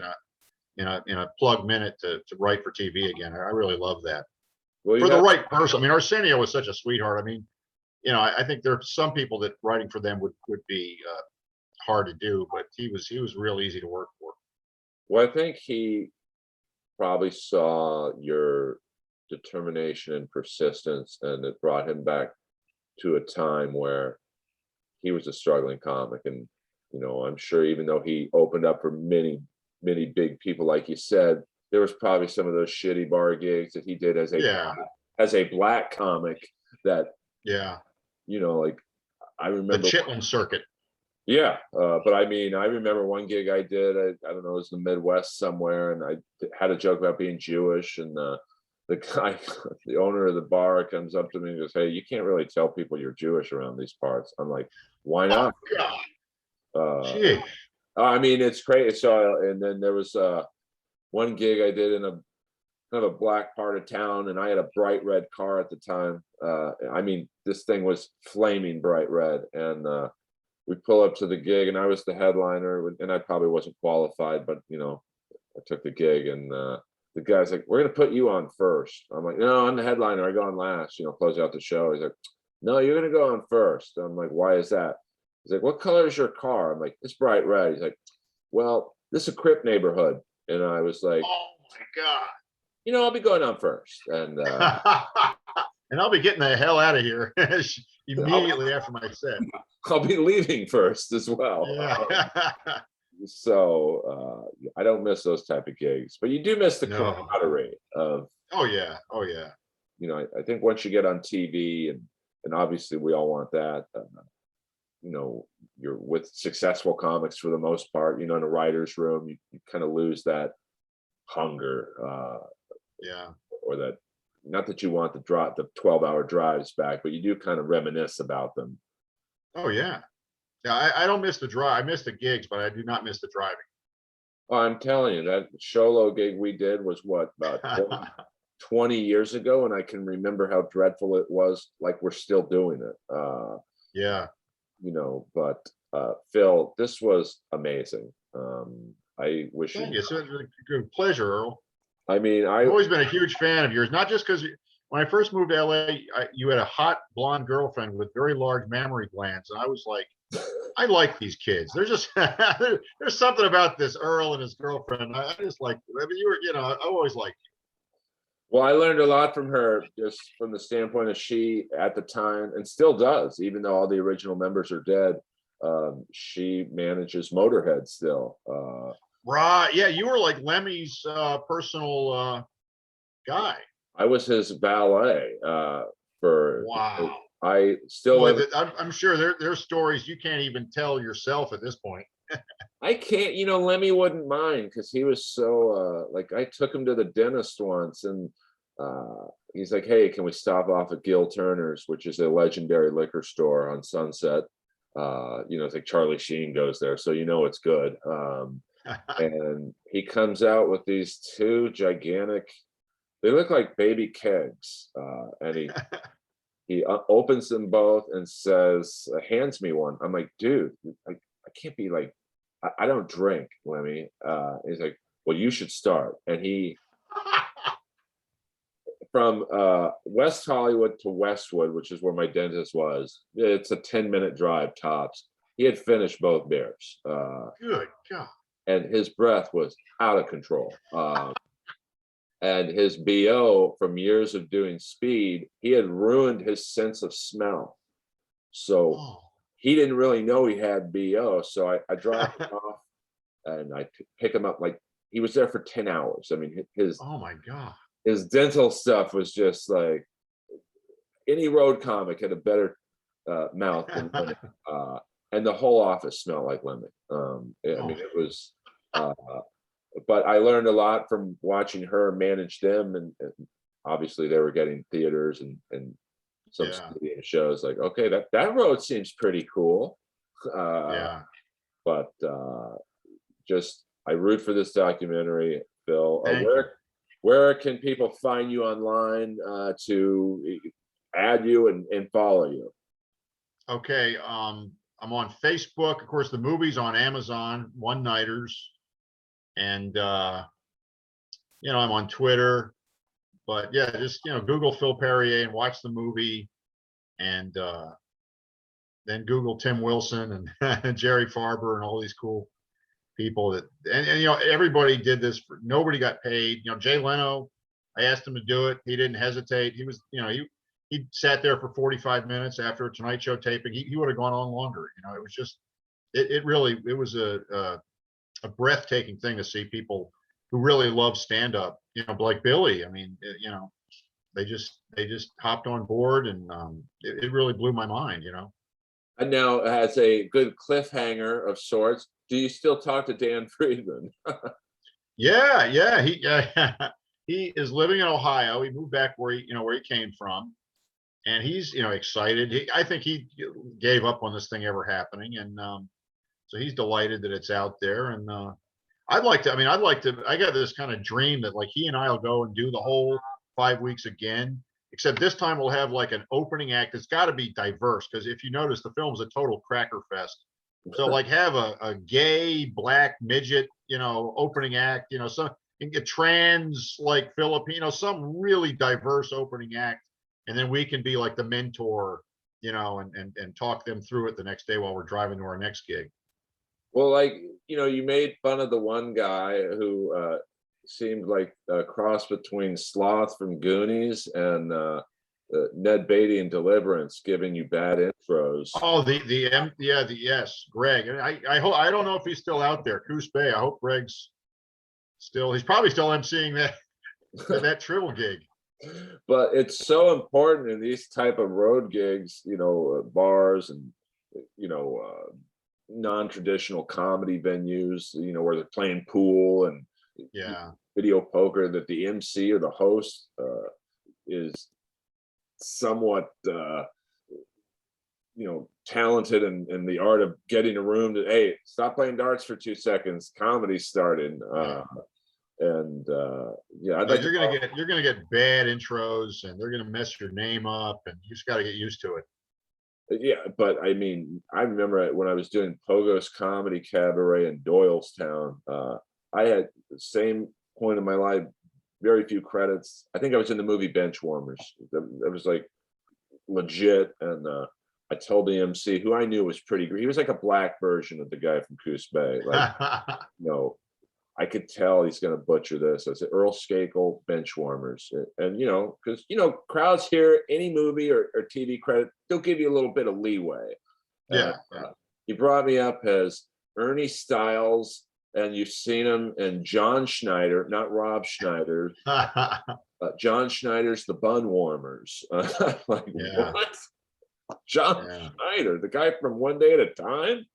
in a plug minute to write for TV again. I really love that Well, for the right person. I mean, Arsenio was such a sweetheart. I mean, I think there are some people that writing for them would be hard to do, but he was real easy to work for. well, I think he probably saw your determination and persistence, and it brought him back to a time where he was a struggling comic. And I'm sure even though he opened up for many big people, like you said, there was probably some of those shitty bar gigs that he did as a black comic that Yeah, like I the remember. Chitlin circuit. Yeah, but I mean, I remember one gig I did. I don't know, it was in the Midwest somewhere, and I had a joke about being Jewish, and the guy, the owner of the bar, comes up to me and goes, "Hey, you can't really tell people you're Jewish around these parts." I'm like, "Why Oh not?" God, gee. I mean, it's crazy. So, and then there was one gig I did in a kind of a black part of town, and I had a bright red car at the time. I mean, this thing was flaming bright red, and we pull up to the gig, and I was the headliner, and I probably wasn't qualified, but I took the gig, and the guy's like, "We're gonna put you on first." I'm like, "No, I'm the headliner. I go on last. Close out the show." He's like, "No, you're gonna go on first." I'm like, "Why is that?" He's like, "What color is your car?" I'm like, "It's bright red." He's like, "Well, this is a Crip neighborhood," and I was like, Oh my I'll be going on first, and God. And I'll be getting the hell out of here I'll, immediately after my set. I'll be leaving first as well. Yeah. So I don't miss those type of gigs, but you do miss the No. camaraderie of. Oh yeah. Oh yeah. I think once you get on TV, and obviously we all want that. You're with successful comics for the most part. In a writer's room, you kind of lose that hunger, Yeah. or that. Not that you want the 12-hour drives back, but you do kind of reminisce about them. Oh yeah. Yeah. I don't miss the drive. I miss the gigs, but I do not miss the driving. Oh, I'm telling you, that Sholo gig we did was what, about 20 years ago, and I can remember how dreadful it was. Like, we're still doing it. Yeah. But Phil, this was amazing. I wish Thank you. you. It's a good pleasure, Earl. I mean, I've always been a huge fan of yours, not just because when I first moved to LA, you had a hot blonde girlfriend with very large mammary glands, and I was like, I like these kids. They're just there's something about this Earl and his girlfriend. I just like. I mean, I always liked you. Well, I learned a lot from her, just from the standpoint of she at the time, and still does, even though all the original members are dead. She manages Motorhead still. Right. Yeah, you were like Lemmy's personal guy. I was his valet for. Wow. I still. Boy, I'm sure there's stories you can't even tell yourself at this point. I can't, Lemmy wouldn't mind, because he was so like, I took him to the dentist once, and he's like, "Hey, can we stop off at Gil Turner's, which is a legendary liquor store on Sunset?" It's like Charlie Sheen goes there, so it's good. And he comes out with these two gigantic, they look like baby kegs, and he opens them both and says, hands me one. I'm like, "Dude, I can't be like, I don't drink, Lemmy." He's like, "Well, you should start." And he, from West Hollywood to Westwood, which is where my dentist was, it's a 10-minute drive tops. He had finished both beers. Good God. And his breath was out of control. and his BO from years of doing speed, he had ruined his sense of smell. So Oh. he didn't really know he had BO. So I dropped him off and I pick him up. Like, he was there for 10 hours. I mean, Oh my God. his dental stuff was just like, any road comic had a better mouth than Lemmy. And the whole office smelled like Lemmy. I mean, it was, but I learned a lot from watching her manage them. And obviously they were getting theaters and some stadium shows. Like, okay, that road seems pretty cool. But just, I root for this documentary, Phil. Where can people find you online to add you and follow you? Okay, I'm on Facebook. Of course, the movie's on Amazon, One Nighters, and I'm on Twitter. But yeah, just Google Phil Perrier and watch the movie, and then Google Tim Wilson and Jerry Farber and all these cool people that and everybody did this. Nobody got paid. Jay Leno, I asked him to do it. He didn't hesitate. He was he sat there for 45 minutes after a Tonight Show taping. He would have gone on longer. It was just it was a breathtaking thing to see people who really love stand up. Like Billy. I mean, they just hopped on board, and it really blew my mind. And now, as a good cliffhanger of sorts, do you still talk to Dan Friedman? Yeah. He is living in Ohio. He moved back where he came from, and he's excited. I think he gave up on this thing ever happening, and so he's delighted that it's out there. And I got this kind of dream that like he and I'll go and do the whole 5 weeks again. Except this time we'll have like an opening act. It's got to be diverse, because if you notice, the film's a total cracker fest. So like have a gay black midget, opening act, some a trans like Filipino, some really diverse opening act, and then we can be like the mentor, and talk them through it the next day while we're driving to our next gig. Well, like, you made fun of the one guy who seemed like a cross between Sloth from Goonies and Ned Beatty in Deliverance, giving you bad intros. Oh, yes, Greg. And I don't know if he's still out there, Coos Bay. I hope Greg's he's probably still emceeing that Triple gig. But it's so important in these type of road gigs, bars and non-traditional comedy venues, where they're playing pool and video poker, that the MC or the host is somewhat talented in the art of getting a room to, hey, stop playing darts for 2 seconds, comedy's starting. You're gonna get bad intros, and they're gonna mess your name up, and you just got to get used to it. Yeah, but I mean, I remember when I was doing Pogo's Comedy Cabaret in Doylestown, I had the same point in my life, very few credits. I think I was in the movie Benchwarmers. That was like legit. And I told the MC, who I knew was pretty great. He was like a black version of the guy from Coos Bay. Like, I could tell he's going to butcher this. I said, Earl Skakel, Benchwarmers. And, because, crowds hear any movie or TV credit, they'll give you a little bit of leeway. He brought me up as Ernie Styles, and you've seen him in John Schneider, not Rob Schneider. John Schneider's The Bun Warmers. Like, what? John Schneider, the guy from One Day at a Time?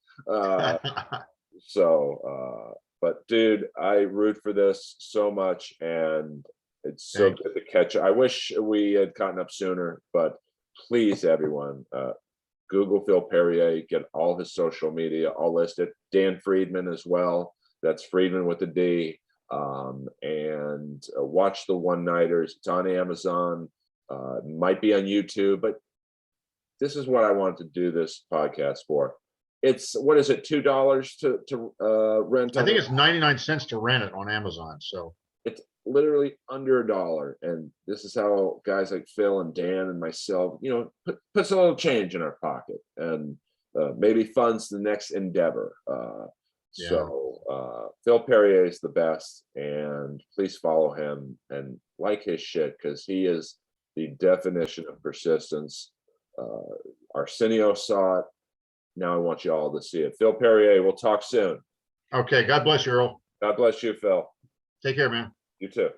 But dude, I root for this so much, and it's so good to catch. I wish we had gotten up sooner, but please, everyone, Google Phil Perrier, get all his social media, all listed. Dan Friedman as well. That's Friedman with a D. And watch the One Nighters. It's on Amazon. Might be on YouTube, but this is what I wanted to do this podcast for. It's, what is it, $2 to rent? I think it's 99 cents to rent it on Amazon. So it's literally under $1. And this is how guys like Phil and Dan and myself, puts a little change in our pocket, and maybe funds the next endeavor. Yeah. So Phil Perrier is the best, and please follow him and like his shit, because he is the definition of persistence. Arsenio saw it. Now I want you all to see it. Phil Perrier, we'll talk soon. Okay. God bless you, Earl. God bless you, Phil. Take care, man. You too.